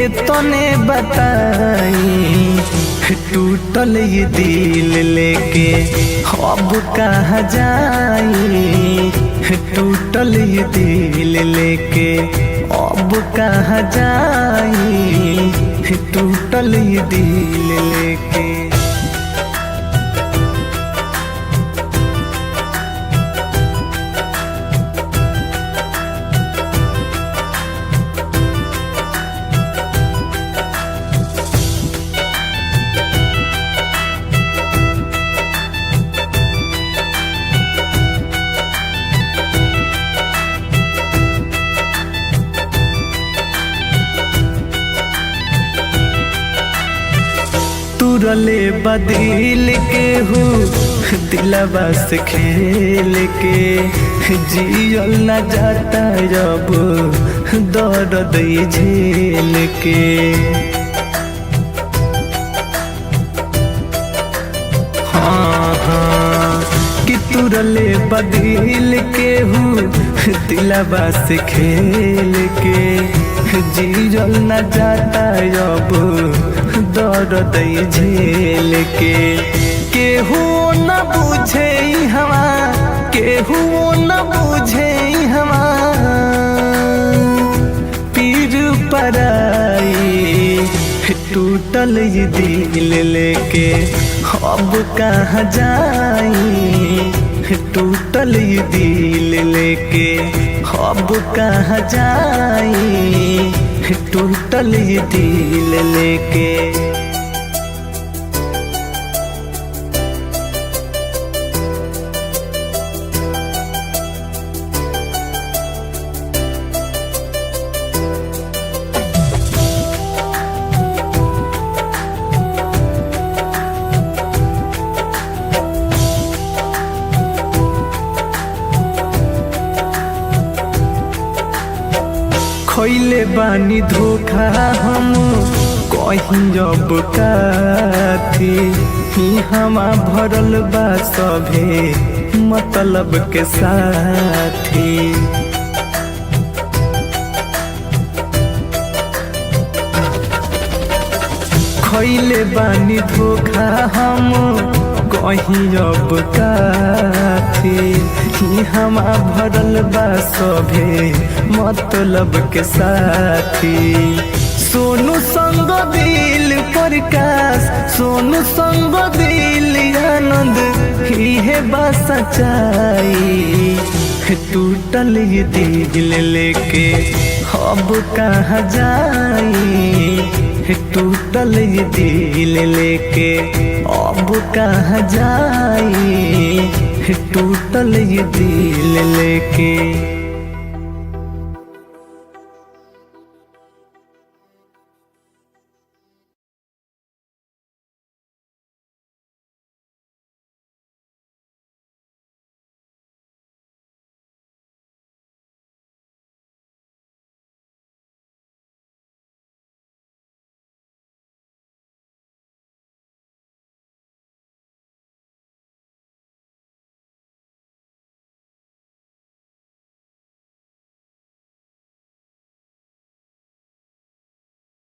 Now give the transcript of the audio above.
के तने बताई, टूटल ये दिल लेके अब कहाँ जाई, टूटल ये दिल लेके अब कहाँ जाई, टूटल ये दिल लेके। तुरले बदिल के हो दिलवा से खेल के, जियल न जाता जब दर्द झेल के। हाँ हाँ कि तुरले बदिल के हो दिलवा से खेल के, जियल न जाता जब दर्द झेल के। केहू न बुझे हवा, केहू न बुझे हवा पीर पराई, टूटल ये दिल लेके अब कहाँ जाई, टूटल ये दिल लेके अब कहाँ जाई, टूटल ये दिल लेके। खइले बानी धोखा हम कहीं जब काथी, हमा भरल बा सभे मतलब के साथी। खइले बानी धोखा हम कहीं जब काथी, हमा भरल बा सभे मतलब के साथी। सोनू संग दिल प्रकाश, सोनू संग दिल आनंद, इहे बा सच्चाई, टूटल ये दिल लेके अब कहाँ जाई, टूटल ये दिल लेके अब कहाँ जाई, टूटल ये दिल लेके।